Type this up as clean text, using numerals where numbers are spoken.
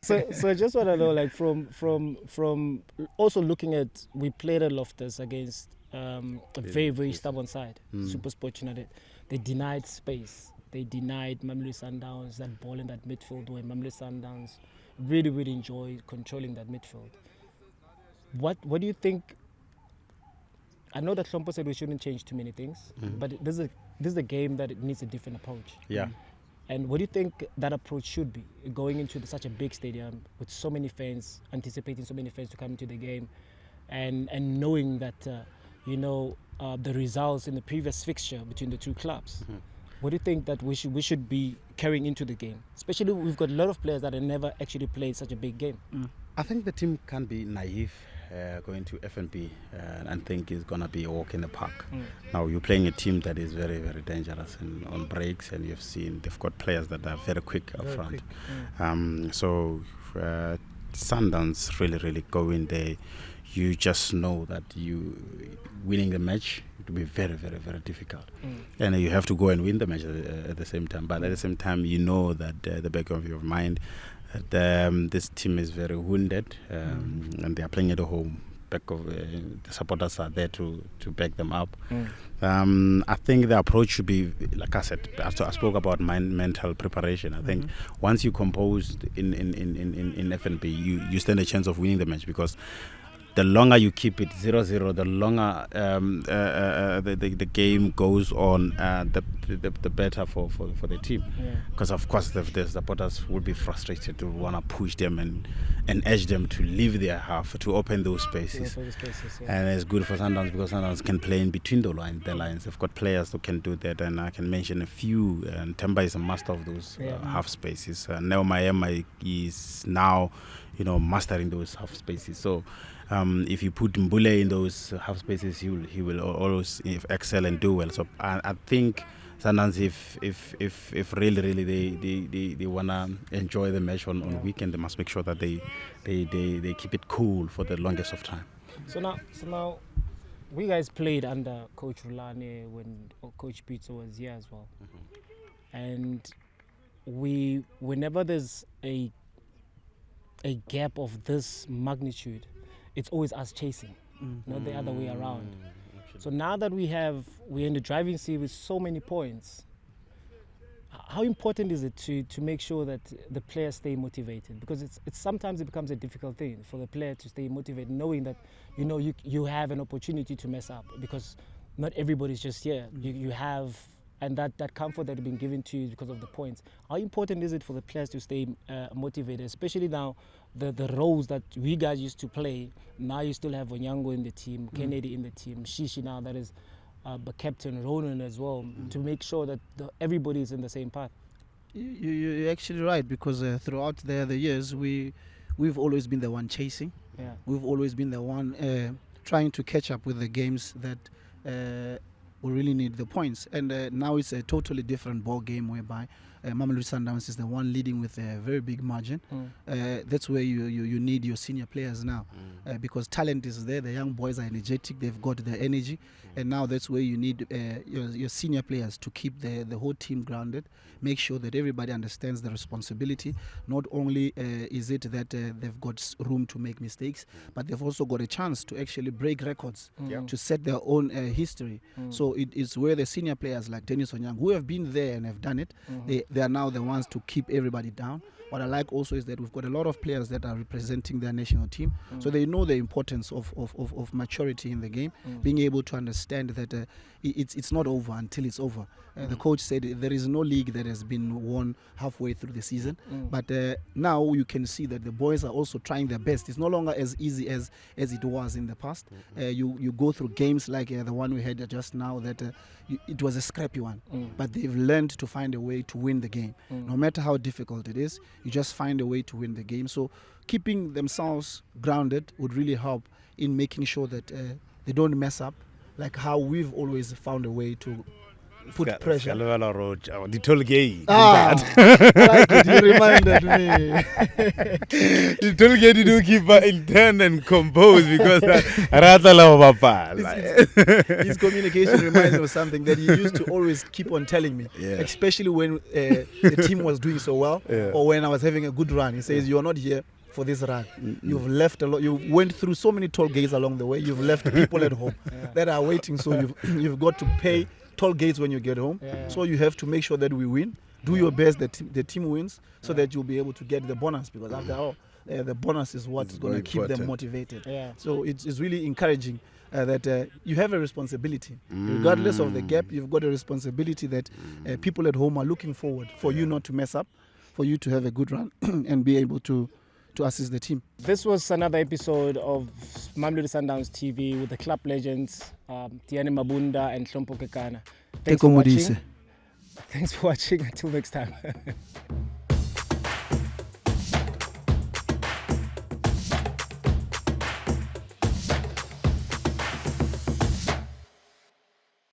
So I just want to know, like, from also looking at, we played at Loftus against a very stubborn side, Super Sport United. They denied space. They denied Mamelodi Sundowns that ball in that midfield, where Mamelodi Sundowns really enjoy controlling that midfield. What do you think? I know that Hlompo said we shouldn't change too many things, but this is a game that it needs a different approach. Yeah. And what do you think that approach should be, going into such a big stadium with so many fans, anticipating so many fans to come into the game, and knowing that the results in the previous fixture between the two clubs? What do you think that we should be carrying into the game? Especially, we've got a lot of players that have never actually played such a big game. I think the team can't be naive going to FNB and think it's going to be a walk in the park. Now, you're playing a team that is very dangerous on breaks, and you've seen they've got players that are very quick up front. So Sundowns really go in there. You just know that you winning the match, it will be very difficult. And you have to go and win the match at the same time. But at the same time, you know that the back of your mind, that this team is very wounded, and they are playing at home. Back of the supporters are there to back them up. I think the approach should be, like I said, I spoke about mental preparation. I think once you composed in FNB, you stand a chance of winning the match, because the longer you keep it 0-0, the longer the game goes on, the better for the team. Because of course the supporters will be frustrated to want to push them and urge them to leave their half, to open those spaces. And it's good for Sundowns, because Sundowns can play in between the lines. They've got players who can do that, and I can mention a few. And Themba is a master of those half spaces. 𝙏𝙗𝙮𝙗𝙗 is now, mastering those half spaces. So if you put Mbule in those half spaces, he will always excel and do well. So I think Sundowns, if really they wanna enjoy the match on weekend, they must make sure that they keep it cool for the longest of time. So now, we guys played under Coach Rulane when Coach Pizzo was here as well, and whenever there's a gap of this magnitude, it's always us chasing, not the other way around. So now that we're in the driving seat with so many points, how important is it to make sure that the players stay motivated? Because it's sometimes it becomes a difficult thing for the player to stay motivated, knowing that you have an opportunity to mess up, because not everybody's just here. You have, and that comfort that has been given to you because of the points. How important is it for the players to stay motivated, especially now the roles that we guys used to play? Now you still have Onyango in the team, Kennedy in the team, Shishi now that is the captain, Ronan as well, to make sure that everybody is in the same path. You're actually right, because throughout the years we've always been the one chasing. We've always been the one trying to catch up with the games that we really need the points, and now it's a totally different ball game, whereby Mamelodi Sundowns is the one leading with a very big margin. That's where you need your senior players now, because talent is there. The young boys are energetic, they've got the energy, and now that's where you need your senior players to keep the whole team grounded, make sure that everybody understands the responsibility. Not only is it that they've got room to make mistakes, but they've also got a chance to actually break records, to set their own history. So it's where the senior players like Dennis Onyango, who have been there and have done it, they are now the ones to keep everybody down. What I like also is that we've got a lot of players that are representing their national team, so they know the importance of maturity in the game, being able to understand that it's not over until it's over. The coach said there is no league that has been won halfway through the season, but now you can see that the boys are also trying their best. It's no longer as easy as it was in the past. You go through games like the one we had just now, that it was a scrappy one, but they've learned to find a way to win the game. No matter how difficult it is, you just find a way to win the game. So keeping themselves grounded would really help in making sure that they don't mess up, like how we've always found a way to put pressure. The toll gate. I like it. You reminded me. The toll gate didn't keep in turn and compose because his communication reminds me of something that he used to always keep on telling me, especially when the team was doing so well or when I was having a good run. He says, "You're not here for this run. You've left a lot. You went through so many toll gates along the way. You've left people at home that are waiting. So you've got to pay toll gates when you get home. So you have to make sure that we win. Do your best that the team wins, so that you'll be able to get the bonus. Because after all, the bonus is what's going to keep them motivated. So it's really encouraging that you have a responsibility, regardless of the gap. You've got a responsibility that people at home are looking forward for you not to mess up, for you to have a good run and be able to assist the team. This was another episode of Mamelodi Sundowns TV with the club legends, Tiane Mabunda and 𝙏𝙚𝙮𝙮𝙮. Thanks for watching. Until next time.